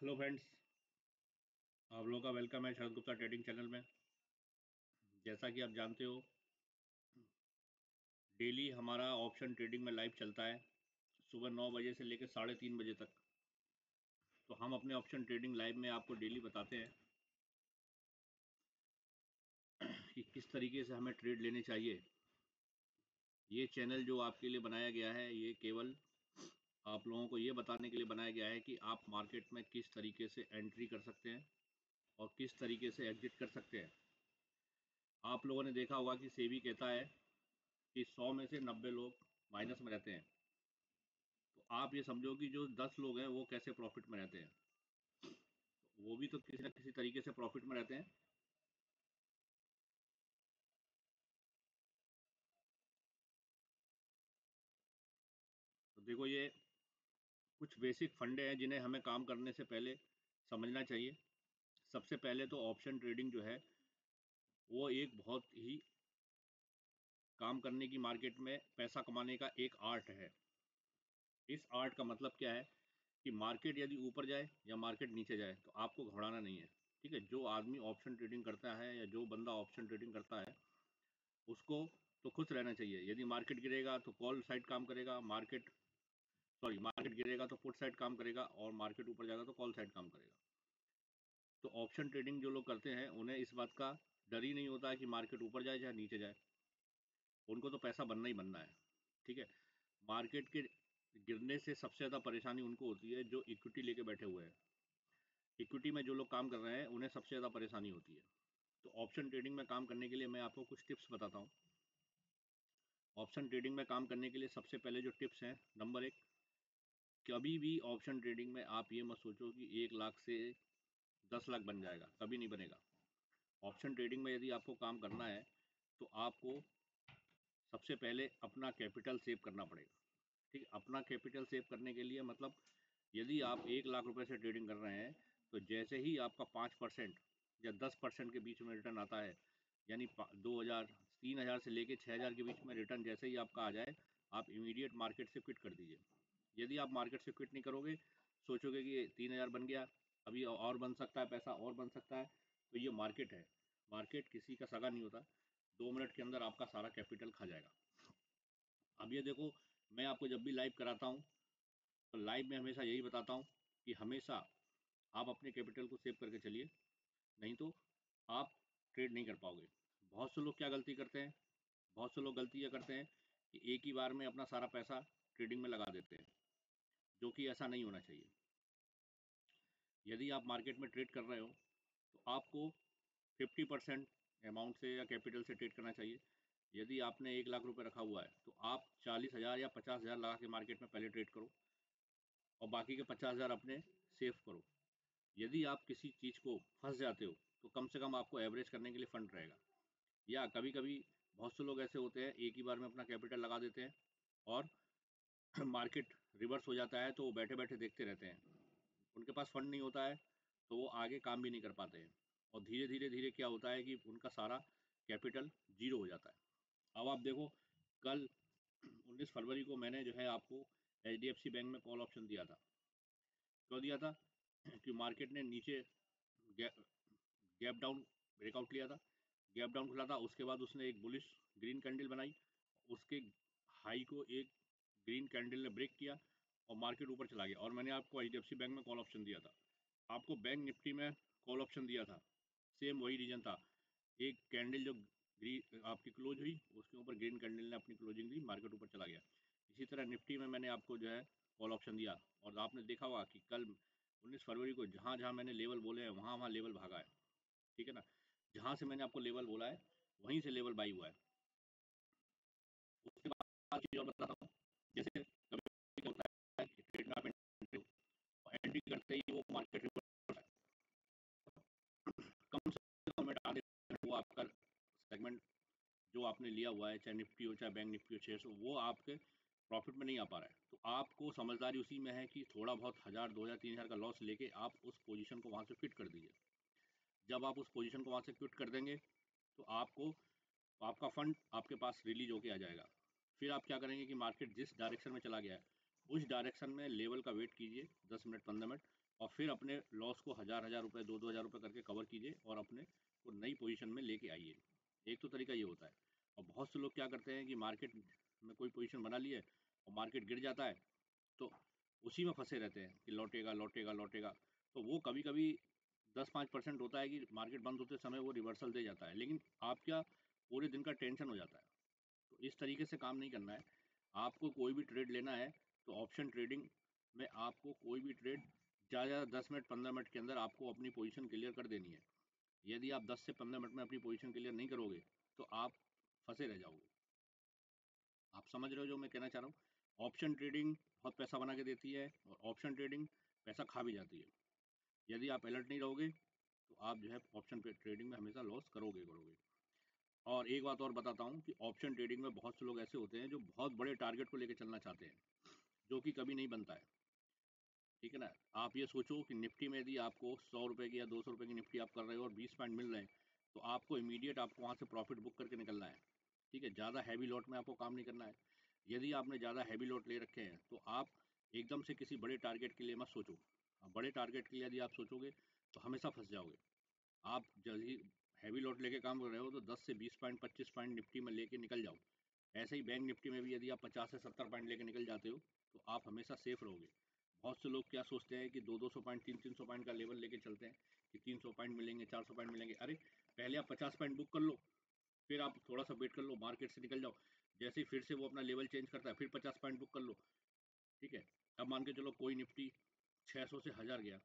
Hello friends, आप लोगों का वेलकम है शरद गुप्ता ट्रेडिंग चैनल में। जैसा कि आप जानते हो, डेली हमारा ऑप्शन ट्रेडिंग में लाइव चलता है सुबह 9 बजे से लेकर 3:30 बजे तक। तो हम अपने ऑप्शन ट्रेडिंग लाइव में आपको डेली बताते हैं कि किस तरीके से हमें ट्रेड लेने चाहिए। ये चैनल जो आपके लिए बनाया गया है, ये केवल आप लोगों को ये बताने के लिए बनाया गया है कि आप मार्केट में किस तरीके से एंट्री कर सकते हैं और किस तरीके से एग्जिट कर सकते हैं। आप लोगों ने देखा होगा कि सेबी कहता है कि 100 में से 90 लोग माइनस में रहते हैं। तो आप ये समझो कि जो 10 लोग हैं वो कैसे प्रॉफिट में रहते हैं। तो वो भी तो किसी न किसी तरीके से प्रॉफिट में रहते हैं। तो देखो, ये कुछ बेसिक फंडे हैं जिन्हें हमें काम करने से पहले समझना चाहिए। सबसे पहले तो ऑप्शन ट्रेडिंग जो है वो एक बहुत ही काम करने की, मार्केट में पैसा कमाने का एक आर्ट है। इस आर्ट का मतलब क्या है कि मार्केट यदि ऊपर जाए या मार्केट नीचे जाए तो आपको घबराना नहीं है। ठीक है, जो आदमी ऑप्शन ट्रेडिंग करता है या जो बंदा ऑप्शन ट्रेडिंग करता है उसको तो खुश रहना चाहिए। यदि मार्केट गिरेगा तो कॉल साइड काम करेगा, मार्केट गिरेगा तो पुट साइड काम करेगा, और मार्केट ऊपर जाएगा तो कॉल साइड काम करेगा। तो ऑप्शन ट्रेडिंग जो लोग करते हैं उन्हें इस बात का डर ही नहीं होता है कि मार्केट ऊपर जाए या नीचे जाए। उनको तो पैसा बनना ही बनना है। ठीक है, मार्केट के गिरने से सबसे ज़्यादा परेशानी उनको होती है जो इक्विटी लेके बैठे हुए हैं। इक्विटी में जो लोग काम कर रहे हैं उन्हें सबसे ज़्यादा परेशानी होती है। तो ऑप्शन ट्रेडिंग में काम करने के लिए मैं आपको कुछ टिप्स बताता हूँ। ऑप्शन ट्रेडिंग में काम करने के लिए सबसे पहले जो टिप्स हैं, नंबर एक, कभी भी ऑप्शन ट्रेडिंग में आप ये मत सोचो कि 1 लाख से 10 लाख बन जाएगा, कभी नहीं बनेगा। ऑप्शन ट्रेडिंग में यदि आपको काम करना है तो आपको सबसे पहले अपना कैपिटल सेव करना पड़ेगा। ठीक है, अपना कैपिटल सेव करने के लिए मतलब यदि आप 1 लाख रुपए से ट्रेडिंग कर रहे हैं तो जैसे ही आपका 5% या 10% के बीच में रिटर्न आता है, यानी 2,000 3,000 से लेके 6,000 के बीच में रिटर्न जैसे ही आपका आ जाए, आप इमीडिएट मार्केट से क्विट कर दीजिए। यदि आप मार्केट से क्विट नहीं करोगे, सोचोगे कि ये 3,000 बन गया, अभी और बन सकता है, पैसा और बन सकता है, तो ये मार्केट है। मार्केट किसी का सगा नहीं होता, 2 मिनट के अंदर आपका सारा कैपिटल खा जाएगा। अब ये देखो, मैं आपको जब भी लाइव कराता हूँ तो लाइव में हमेशा यही बताता हूँ कि हमेशा आप अपने कैपिटल को सेव करके चलिए, नहीं तो आप ट्रेड नहीं कर पाओगे। बहुत से लोग क्या गलती करते हैं, बहुत से लोग गलती यह करते हैं कि एक ही बार में अपना सारा पैसा ट्रेडिंग में लगा देते हैं, जो कि ऐसा नहीं होना चाहिए। यदि आप मार्केट में ट्रेड कर रहे हो तो आपको 50% अमाउंट से या कैपिटल से ट्रेड करना चाहिए। यदि आपने 1 लाख रुपए रखा हुआ है तो आप 40,000 या 50,000 लगा के मार्केट में पहले ट्रेड करो, और बाकी के 50,000 अपने सेव करो। यदि आप किसी चीज़ को फंस जाते हो तो कम से कम आपको एवरेज करने के लिए फंड रहेगा। या कभी कभी बहुत से लोग ऐसे होते हैं, एक ही बार में अपना कैपिटल लगा देते हैं और मार्केट रिवर्स हो जाता है तो वो बैठे बैठे देखते रहते हैं। उनके पास फंड नहीं होता है तो वो आगे काम भी नहीं कर पाते हैं, और धीरे धीरे धीरे क्या होता है कि उनका सारा कैपिटल जीरो हो जाता है। अब आप देखो, कल 19 फरवरी को मैंने जो है आपको HDFC बैंक में कॉल ऑप्शन दिया था। क्यों दिया था? कि मार्केट ने नीचे गैप डाउन ब्रेकआउट लिया था, गैप डाउन खुला था, उसके बाद उसने एक बुलिश ग्रीन कैंडल बनाई, उसके हाई को एक ग्रीन कैंडल ने ब्रेक किया और मार्केट ऊपर चला गया। और मैंने आपको HDFC बैंक में कॉल ऑप्शन दिया था, आपको बैंक निफ्टी में कॉल ऑप्शन दिया था, सेम वही रीजन था। एक कैंडल जो ग्रीन आपकी क्लोज हुई, उसके ऊपर ग्रीन कैंडल ने अपनी क्लोजिंग दी, मार्केट ऊपर चला गया। इसी तरह निफ्टी में मैंने आपको जो है कॉल ऑप्शन दिया, और आपने देखा होगा कि कल 19 फरवरी को जहाँ जहाँ मैंने लेवल बोले हैं वहाँ वहाँ लेवल भागा है। ठीक है ना, जहाँ से मैंने आपको लेवल बोला है वहीं से लेवल बाई हुआ है। उसके बाद चीज़ और बताता हूँ, जैसे कभी क्या होता है कि ट्रेड में आप एंट्री करते ही वो मार्केट कम से कम में डाल देते हैं, वो आपका सेगमेंट जो आपने लिया हुआ है, चाहे निफ्टी हो चाहे बैंक निफ्टी हो 600, वो आपके प्रॉफिट में नहीं आ पा रहा है। तो आपको समझदारी उसी में है कि थोड़ा बहुत 1,000 2,000 3,000 का लॉस लेके आप उस पोजीशन को वहाँ से क्विट कर दीजिए। जब आप उस पोजीशन को वहाँ से क्विट कर देंगे तो आपका फंड आपके पास रिलीज होके आ जाएगा। फिर आप क्या करेंगे कि मार्केट जिस डायरेक्शन में चला गया है उस डायरेक्शन में लेवल का वेट कीजिए 10 मिनट 15 मिनट, और फिर अपने लॉस को 1000 रुपये 2000 रुपये करके कवर कीजिए और अपने को नई पोजीशन में लेके आइए। एक तो तरीका ये होता है। और बहुत से लोग क्या करते हैं कि मार्केट में कोई पोजीशन बना ली है और मार्केट गिर जाता है तो उसी में फंसे रहते हैं कि लौटेगा लौटेगा लौटेगा। तो वो कभी कभी 10-5% होता है कि मार्केट बंद होते समय वो रिवर्सल दे जाता है, लेकिन आप क्या पूरे दिन का टेंशन हो जाता है। तो इस तरीके से काम नहीं करना है। आपको कोई भी ट्रेड लेना है तो ऑप्शन ट्रेडिंग में आपको कोई भी ट्रेड ज़्यादा 10 मिनट 15 मिनट के अंदर आपको अपनी पोजीशन क्लियर कर देनी है। यदि आप 10 से 15 मिनट में अपनी पोजीशन क्लियर नहीं करोगे तो आप फंसे रह जाओगे। आप समझ रहे हो जो मैं कहना चाह रहा हूँ। ऑप्शन ट्रेडिंग बहुत पैसा बना के देती है और ऑप्शन ट्रेडिंग पैसा खा भी जाती है। यदि आप अलर्ट नहीं रहोगे तो आप जो है ऑप्शन पे ट्रेडिंग में हमेशा लॉस करोगे करोगे। और एक बात और बताता हूँ कि ऑप्शन ट्रेडिंग में बहुत से लोग ऐसे होते हैं जो बहुत बड़े टारगेट को लेकर चलना चाहते हैं, जो कि कभी नहीं बनता है। ठीक है ना। आप ये सोचो कि निफ्टी में यदि आपको 100 रुपये की या 200 रुपये की निफ्टी आप कर रहे हो और 20 पॉइंट मिल रहे हैं तो आपको इमीडिएट आपको वहाँ से प्रॉफिट बुक करके निकलना है। ठीक है, ज़्यादा हैवी लॉट में आपको काम नहीं करना है। यदि आपने ज़्यादा हैवी लॉट ले रखे हैं तो आप एकदम से किसी बड़े टारगेट के लिए मत सोचो। बड़े टारगेट के लिए यदि आप सोचोगे तो हमेशा फंस जाओगे। आप जब ही हैवी लॉट लेके काम कर रहे हो तो 10 से 20 पॉइंट 25 पॉइंट निफ्टी में लेके निकल जाओ। ऐसे ही बैंक निफ्टी में भी यदि आप 50 से 70 पॉइंट लेके निकल जाते हो तो आप हमेशा सेफ रहोगे। बहुत से लोग क्या सोचते हैं कि 200-200 पॉइंट 300-300 पॉइंट का लेवल लेके चलते हैं कि 300 पॉइंट मिलेंगे 400 पॉइंट मिलेंगे। अरे पहले आप 50 पॉइंट बुक कर लो, फिर आप थोड़ा सा वेट कर लो, मार्केट से निकल जाओ। जैसे ही फिर से वो अपना लेवल चेंज करता है फिर 50 पॉइंट बुक कर लो। ठीक है। अब मान के चलो कोई निफ्टी 600 से 1000 गया,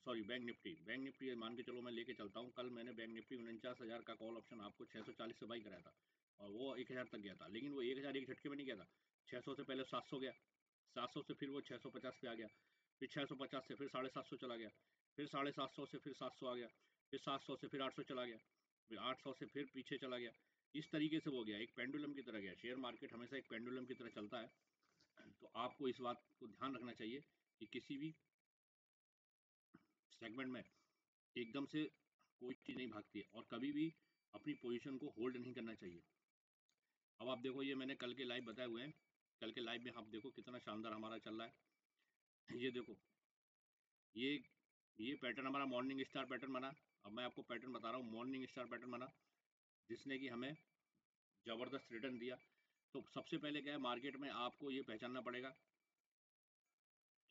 सॉरी बैंक निफ्टी मान के चलो मैं लेके चलता हूँ। कल मैंने बैंक निफ्टी 49,000 का कॉल ऑप्शन आपको 640 से बाई कराया था और वो 1000 तक गया था, लेकिन वो 1000 एक झटके में नहीं गया था। 600 से पहले 700 गया, 700 से फिर वो 650 पे आ गया, फिर 650 से फिर 750 चला गया, फिर 750 से फिर 700 आ गया, फिर 700 से फिर 800 चला गया, फिर 800 से फिर पीछे चला गया। इस तरीके से वो गया, एक पेंडुलम की तरह गया। शेयर मार्केट हमेशा एक पेंडुलम की तरह चलता है। तो आपको इस बात को ध्यान रखना चाहिए कि किसी भी सेगमेंट में एकदम से कोई चीज़ नहीं भागती है और कभी भी अपनी पोजीशन को होल्ड नहीं करना चाहिए। अब आप देखो, ये मैंने कल के लाइव बताए हुए हैं। कल के लाइव में आप देखो कितना शानदार हमारा चल रहा है। ये देखो, ये ये पैटर्न हमारा मॉर्निंग स्टार पैटर्न बना। अब मैं आपको पैटर्न बता रहा हूँ, मॉर्निंग स्टार पैटर्न बना जिसने कि हमें ज़बरदस्त रिटर्न दिया। तो सबसे पहले क्या है, मार्केट में आपको ये पहचानना पड़ेगा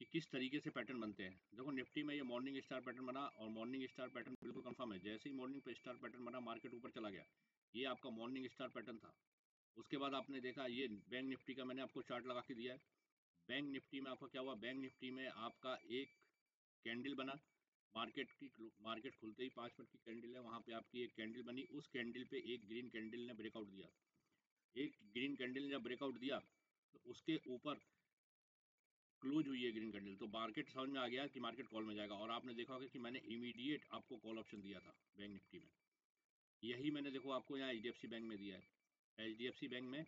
कि किस तरीके से पैटर्न बनते हैं। देखो निफ्टी में ये मॉर्निंग स्टार पैटर्न बना और मॉर्निंग स्टार पैटर्न बिल्कुल कंफर्म है। जैसे ही मॉर्निंग पे स्टार पैटर्न बना मार्केट ऊपर चला गया। ये आपका मॉर्निंग स्टार पैटर्न था। उसके बाद आपने देखा ये बैंक निफ्टी का मैंने आपको चार्ट लगा के दिया है। बैंक निफ्टी में आपका क्या हुआ, बैंक निफ्टी में आपका एक कैंडल बना। मार्केट खुलते ही 5 मिनट की कैंडल है, वहाँ पे आपकी एक कैंडल बनी। उस कैंडल पे एक ग्रीन कैंडल ने ब्रेकआउट दिया। एक ग्रीन कैंडल ने जब ब्रेकआउट दिया तो उसके ऊपर क्लोज हुई है ग्रीन कैंडल, तो मार्केट समझ में आ गया कि मार्केट कॉल में जाएगा। और आपने देखा होगा कि मैंने इमीडिएट आपको कॉल ऑप्शन दिया था बैंक निफ्टी में। यही मैंने देखो आपको यहाँ HDFC बैंक में दिया है। HDFC बैंक में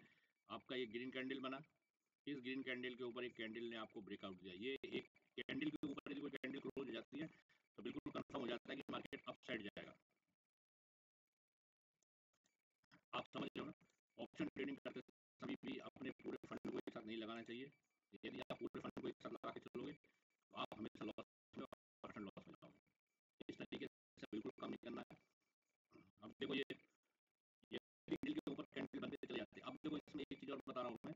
आपका ये ग्रीन कैंडल बना। इस ग्रीन कैंडल के ऊपर एक कैंडल ने आपको ब्रेकआउट दिया। ये एक कैंडल के ऊपर यदि कोई कैंडल क्लोज हो जाती है तो बिल्कुल कंफर्म हो जाता है कि मार्केट अप साइड जाएगा। आप समझ रहे हो ना। ऑप्शन ट्रेडिंग करते समय भी अपने पूरे फंड को एक साथ नहीं लगाना चाहिए। यदि आप पूरे फंड को एक साथ लगा के चलोगे तो आप हमेशा लॉस में और फंड लॉस में जाओगे। इस तरीके से बिल्कुल काम नहीं करना है। अब देखो ये कैंडल के ऊपर कैंडल बनते चले जाते हैं। अब देखो इसमें एक चीज़ और बता रहा हूँ मैं।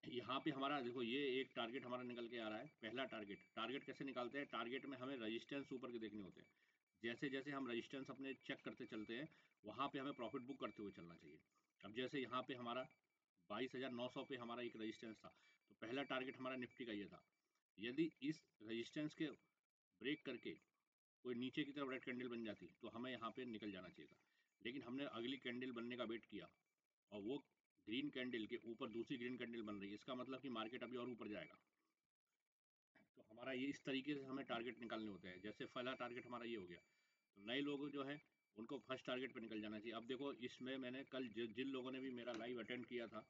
यहाँ पे हमारा देखो ये एक टारगेट हमारा निकल के आ रहा है। पहला टारगेट, टारगेट कैसे निकालते हैं, टारगेट में हमें रजिस्टेंस ऊपर के देखने होते हैं। जैसे जैसे हम रजिस्टेंस अपने चेक करते चलते हैं वहाँ पे हमें प्रॉफिट बुक करते हुए चलना चाहिए। अब जैसे यहाँ पे हमारा 22,900 पे हमारा एक रजिस्टेंस था, तो पहला टारगेट हमारा निफ्टी का ये था। यदि इस रजिस्टेंस के ब्रेक करके कोई नीचे की तरफ रेड कैंडल बन जाती तो हमें यहाँ पे निकल जाना चाहिए था, लेकिन हमने अगली कैंडल बनने का वेट किया और वो ग्रीन कैंडल के ऊपर दूसरी ग्रीन कैंडल बन रही है। इसका मतलब कि मार्केट अभी और ऊपर जाएगा। तो हमारा ये इस तरीके से हमें टारगेट निकालने होते हैं। जैसे पहला टारगेट हमारा ये हो गया, तो नए लोग जो है उनको फर्स्ट टारगेट पे निकल जाना चाहिए। अब देखो इसमें मैंने कल जिन लोगों ने भी मेरा लाइव अटेंड किया था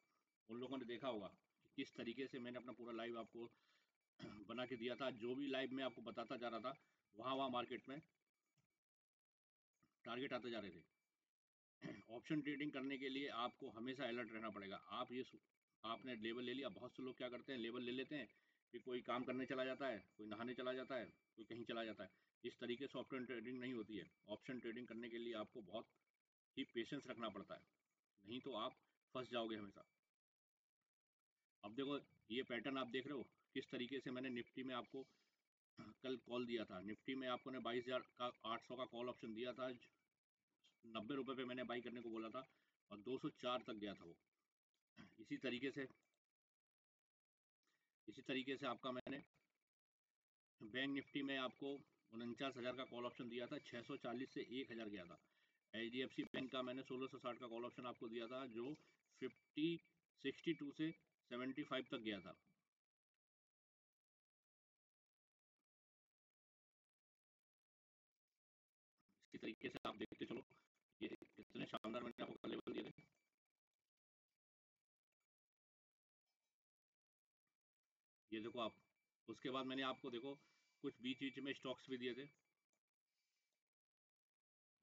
उन लोगों ने देखा होगा कि किस तरीके से मैंने अपना पूरा लाइव आपको बना के दिया था। जो भी लाइव में आपको बताता जा रहा था वहाँ वहाँ मार्केट में टारगेट आते जा रहे थे। ऑप्शन ट्रेडिंग करने के लिए आपको हमेशा अलर्ट रहना पड़ेगा। आपने लेवल ले लिया। बहुत से लोग क्या करते हैं, लेवल ले लेते हैं, फिर कोई काम करने चला जाता है, कोई नहाने चला जाता है, कोई कहीं चला जाता है। इस तरीके से ऑप्शन ट्रेडिंग नहीं होती है। ऑप्शन ट्रेडिंग करने के लिए आपको बहुत ही पेशेंस रखना पड़ता है, नहीं तो आप फंस जाओगे हमेशा। अब देखो, ये पैटर्न आप देख रहे हो किस तरीके से मैंने निफ्टी में आपको कल कॉल दिया था। निफ्टी में आपको ने 22,000 का 800 का कॉल ऑप्शन दिया था, 90 रुपये पे मैंने बाई करने को बोला था और 204 तक गया था वो। इसी तरीके से आपका मैंने बैंक निफ्टी में आपको 49,000 का कॉल ऑप्शन दिया था, 640 से 1,000 गया था। HDFC बैंक का मैंने 1660 का कॉल ऑप्शन आपको दिया था, जो 62 से 75 तक गया था। इसी तरीके से आप देखते चलो, ये कितने शानदार मैंने आपको लेवल दिए थे। ये देखो आप, उसके बाद मैंने आपको देखो कुछ बीच बीच में स्टॉक्स भी दिए थे।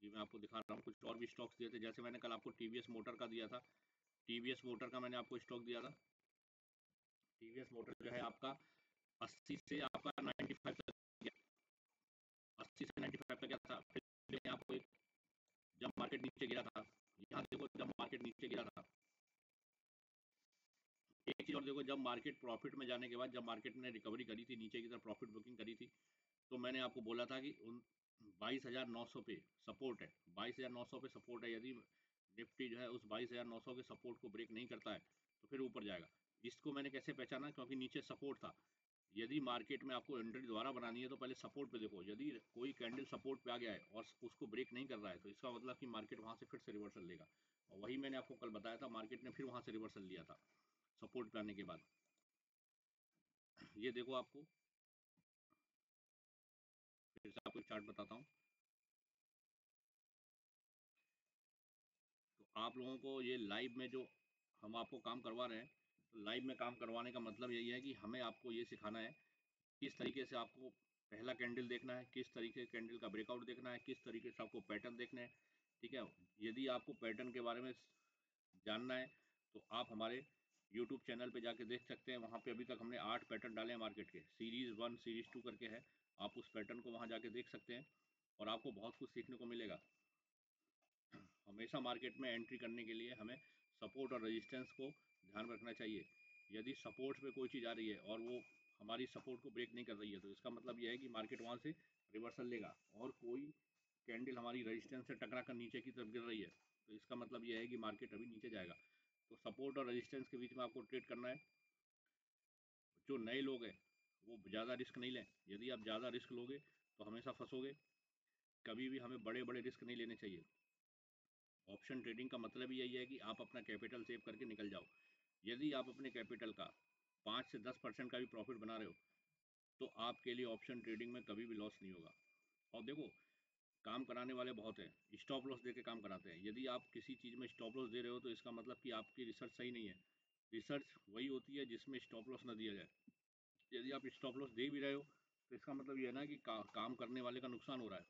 ये मैं आपको दिखा रहा हूँ, कुछ और भी स्टॉक्स दिए थे। जैसे मैंने कल आपको टीवीएस मोटर का दिया था, टीवीएस मोटर का मैंने आपको स्टॉक दिया था। टीवीएस मोटर जो है आपका 80 से आपका 95 तक गया, 80 से 95 तक गया था। फिर मैंने आपको जब मार्केट नीचे गिरा था, यहाँ देखो जब मार्केट नीचे गिरा था, एक चीज और देखो, जब मार्केट प्रॉफिट में जाने के बाद, जब मार्केट ने रिकवरी करी थी, नीचे की तरफ प्रॉफिट बुकिंग करी थी, तो मैंने आपको बोला था कि उन 22,900 पे सपोर्ट है, 22,900 पे सपोर्ट है। यदि निफ्टी जो है उस 22,900 के सपोर्ट को ब्रेक नहीं करता है तो फिर ऊपर जाएगा। इसको मैंने कैसे पहचाना, क्योंकि नीचे सपोर्ट था। यदि मार्केट में आपको एंट्री दोबारा बनानी है तो पहले सपोर्ट पे देखो। यदि कोई कैंडल सपोर्ट पे आ गया है और उसको ब्रेक नहीं कर रहा है, तो इसका मतलब कि मार्केट वहां से फिर से रिवर्सल लेगा। और वही मैंने आपको कल बताया था, मार्केट ने फिर वहां से रिवर्सल लिया था सपोर्ट पे आने के बाद। ये देखो आपको, फिर से आपको चार्ट बताता हूँ। तो आप लोगों को ये लाइव में जो हम आपको काम करवा रहे हैं, तो लाइव में काम करवाने का मतलब यही है कि हमें आपको ये सिखाना है किस तरीके से आपको पहला कैंडल देखना है, किस तरीके से कैंडल का ब्रेकआउट देखना है, किस तरीके से आपको पैटर्न देखना है। ठीक है, यदि आपको पैटर्न के बारे में जानना है तो आप हमारे यूट्यूब चैनल पे जाके देख सकते हैं। वहाँ पे अभी तक हमने 8 पैटर्न डाले हैं मार्केट के, सीरीज़ 1 सीरीज़ 2 करके है। आप उस पैटर्न को वहाँ जाके देख सकते हैं और आपको बहुत कुछ सीखने को मिलेगा। हमेशा मार्केट में एंट्री करने के लिए हमें सपोर्ट और रेजिस्टेंस को ध्यान में रखना चाहिए। यदि सपोर्ट पे कोई चीज़ आ रही है और वो हमारी सपोर्ट को ब्रेक नहीं कर रही है, तो इसका मतलब यह है कि मार्केट वहाँ से रिवर्सल लेगा। और कोई कैंडल हमारी रेजिस्टेंस से टकरा कर नीचे की तरफ गिर रही है, तो इसका मतलब यह है कि मार्केट अभी नीचे जाएगा। तो सपोर्ट और रेजिस्टेंस के बीच में आपको ट्रेड करना है। जो नए लोग हैं वो ज़्यादा रिस्क नहीं लें। यदि आप ज़्यादा रिस्क लोगे तो हमेशा फंसोगे। कभी भी हमें बड़े बड़े रिस्क नहीं लेने चाहिए। ऑप्शन ट्रेडिंग का मतलब ही यही है कि आप अपना कैपिटल सेव करके निकल जाओ। यदि आप अपने कैपिटल का 5 से 10% का भी प्रॉफिट बना रहे हो, तो आपके लिए ऑप्शन ट्रेडिंग में कभी भी लॉस नहीं होगा। और देखो, काम कराने वाले बहुत हैं, स्टॉप लॉस दे के काम कराते हैं। यदि आप किसी चीज़ में स्टॉप लॉस दे रहे हो, तो इसका मतलब कि आपकी रिसर्च सही नहीं है। रिसर्च वही होती है जिसमें स्टॉप लॉस ना दिया जाए। यदि आप स्टॉप लॉस दे भी रहे हो, तो इसका मतलब ये है ना कि काम करने वाले का नुकसान हो रहा है।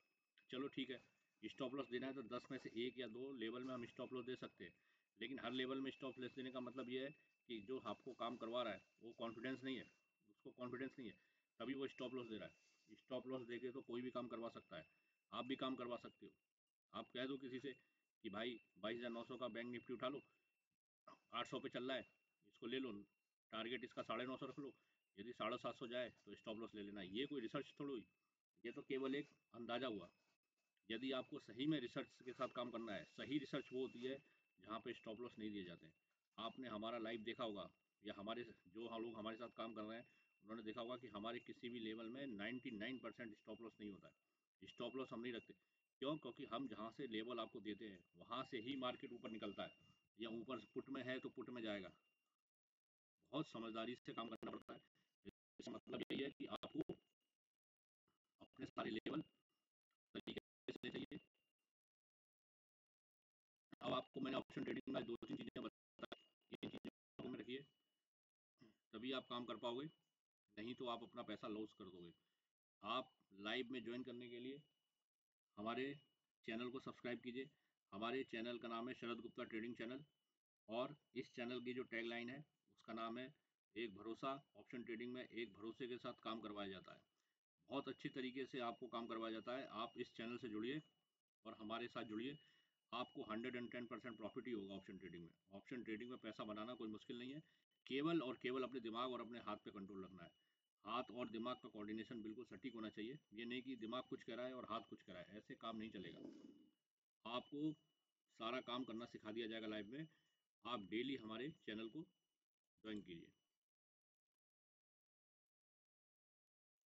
चलो ठीक है, स्टॉप लॉस देना है तो 10 में से 1 या 2 लेवल में हम स्टॉप लॉस दे सकते हैं। लेकिन हर लेवल में स्टॉप लॉस देने का मतलब ये है कि जो आपको काम करवा रहा है वो कॉन्फिडेंस नहीं है, उसको कॉन्फिडेंस नहीं है, तभी वो स्टॉप लॉस दे रहा है। स्टॉप लॉस देके तो कोई भी काम करवा सकता है, आप भी काम करवा सकते हो। आप कह दो किसी से कि भाई 22,900 का बैंक निफ्टी उठा लो, 800 पे चल रहा है, इसको ले लो, टारगेट इसका 950 रख लो। यदि 750 जाए तो स्टॉप लॉस ले लेना। ये कोई रिसर्च थोड़ी हुई, ये तो केवल एक अंदाजा हुआ। यदि आपको सही में रिसर्च के साथ काम करना है, सही रिसर्च वो होती है जहाँ पे स्टॉप लॉस नहीं दिए जाते हैं। आपने हमारा लाइव देखा होगा, या हमारे जो हम लोग हमारे साथ काम कर रहे हैं उन्होंने देखा होगा कि हमारे किसी भी लेवल में 99% स्टॉप लॉस नहीं होता है। स्टॉप लॉस हम नहीं रखते। क्यों? क्योंकि हम जहाँ से लेवल आपको देते हैं वहाँ से ही मार्केट ऊपर निकलता है, या ऊपर पुट में है तो पुट में जाएगा। बहुत समझदारी से काम करना पड़ता है। इसका मतलब यही है कि आपको अपने सारे लेवल तरीके से चाहिए। अब आपको मैंने ऑप्शन ट्रेडिंग में 2-3 चीज़ें बताई, ये चीज़ें में रखिए, तभी आप काम कर पाओगे, नहीं तो आप अपना पैसा लॉस कर दोगे। आप लाइव में ज्वाइन करने के लिए हमारे चैनल को सब्सक्राइब कीजिए। हमारे चैनल का नाम है शरद गुप्ता ट्रेडिंग चैनल, और इस चैनल की जो टैगलाइन है उसका नाम है एक भरोसा, ऑप्शन ट्रेडिंग में एक भरोसे के साथ काम करवाया जाता है। बहुत अच्छी तरीके से आपको काम करवाया जाता है। आप इस चैनल से जुड़िए और हमारे साथ जुड़िए। आपको 110% प्रॉफिट ही होगा ऑप्शन ट्रेडिंग में। ऑप्शन ट्रेडिंग में पैसा बनाना कोई मुश्किल नहीं है। केवल और केवल अपने दिमाग और अपने हाथ पे कंट्रोल रखना है। हाथ और दिमाग का कोऑर्डिनेशन बिल्कुल सटीक होना चाहिए। ये नहीं कि दिमाग कुछ कह रहा है और हाथ कुछ कह रहा है, ऐसे काम नहीं चलेगा। आपको सारा काम करना सिखा दिया जाएगा लाइव में। आप डेली हमारे चैनल को ज्वाइन कीजिए।